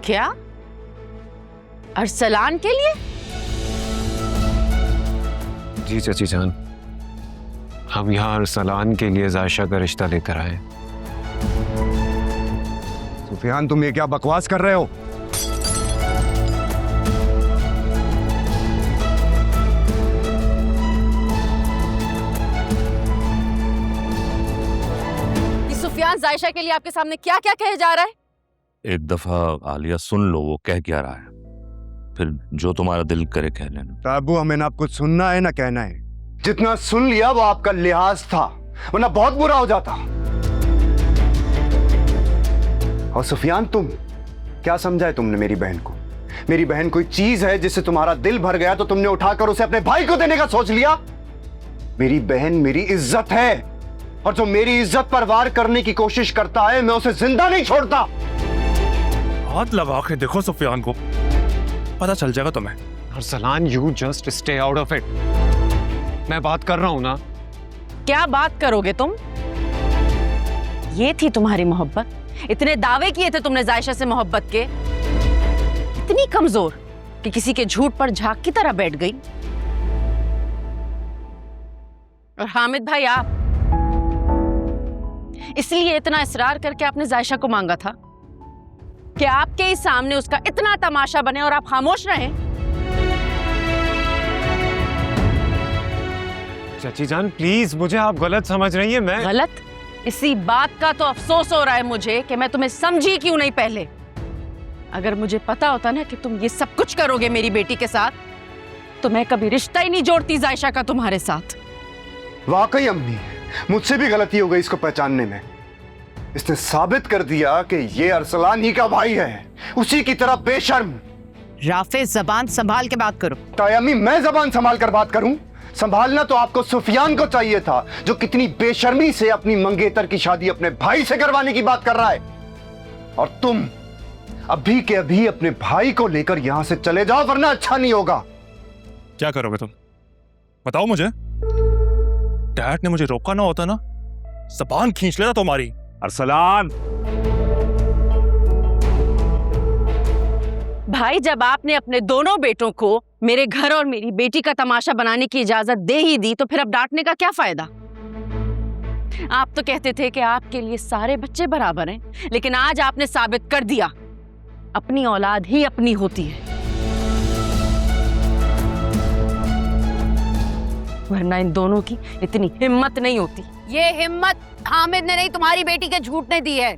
क्या? अरसलान के लिए? जी चाची जान, हम यहाँ अरसलान के लिए जायशा का रिश्ता लेकर आए। सुफियान, तुम ये क्या बकवास कर रहे हो? सुफियान जायशा के लिए आपके सामने क्या क्या कहे जा रहा है? एक दफा आलिया सुन लो वो कह क्या रहा है, फिर जो तुम्हारा दिल करे कह लेना। ताबू, हमें ना कुछ सुनना है ना कहना है। जितना सुन लिया वो आपका लिहाज था, वरना बहुत बुरा हो जाता। और सुफियान, तुम क्या समझा है तुमने मेरी बहन को? मेरी बहन कोई चीज है जिससे तुम्हारा दिल भर गया तो तुमने उठाकर उसे अपने भाई को देने का सोच लिया? मेरी बहन मेरी इज्जत है, और जो मेरी इज्जत पर वार करने की कोशिश करता है मैं उसे जिंदा नहीं छोड़ता। हाथ लगा के देखो सुफियान को, पता चल जाएगा तुम्हें। Arsalan, you just stay out of it. मैं बात कर रहा हूं ना। क्या बात करोगे तुम? ये थी तुम्हारी मोहब्बत? इतने दावे किए थे तुमने जायशा से मोहब्बत के, इतनी कमजोर कि किसी के झूठ पर झाग की तरह बैठ गई। और हामिद भाई, आप इसलिए इतना इसरार करके आपने जायशा को मांगा था कि आपके ही सामने उसका इतना तमाशा बने और आप खामोश रहें। चाची जान प्लीज, मुझे आप गलत समझ रही हैं। मैं गलत? इसी बात का तो अफसोस हो रहा है मुझे कि मैं तुम्हें समझी क्यों नहीं पहले। अगर मुझे पता होता ना कि तुम ये सब कुछ करोगे मेरी बेटी के साथ, तो मैं कभी रिश्ता ही नहीं जोड़ती जायशा का तुम्हारे साथ। वाकई अम्मी, मुझसे भी गलती हो गई इसको पहचानने में। इसने साबित कर दिया कि ये अरसलान ही का भाई है, उसी की तरह बेशर्म। राफे, जबान संभाल के बात करो। तायम्मी, मैं जबान संभाल कर बात करूं? संभालना तो आपको सुफियान को चाहिए था, जो कितनी बेशर्मी से अपनी मंगेतर की शादी अपने भाई से करवाने की बात कर रहा है। और तुम अभी के अभी अपने भाई को लेकर यहां से चले जाओ, वरना अच्छा नहीं होगा। क्या करोगे तुम, बताओ मुझे। डैड ने मुझे रोका ना होता ना, जबान खींच लेता तुम्हारी। अरसलान, भाई, जब आपने अपने दोनों बेटों को मेरे घर और मेरी बेटी का तमाशा बनाने की इजाजत दे ही दी, तो फिर अब डांटने का क्या फायदा? आप तो कहते थे कि आपके लिए सारे बच्चे बराबर हैं, लेकिन आज आपने साबित कर दिया अपनी औलाद ही अपनी होती है, वरना इन दोनों की इतनी हिम्मत नहीं होती। ये हिम्मत हामिद ने नहीं, तुम्हारी बेटी के झूठ ने दी है।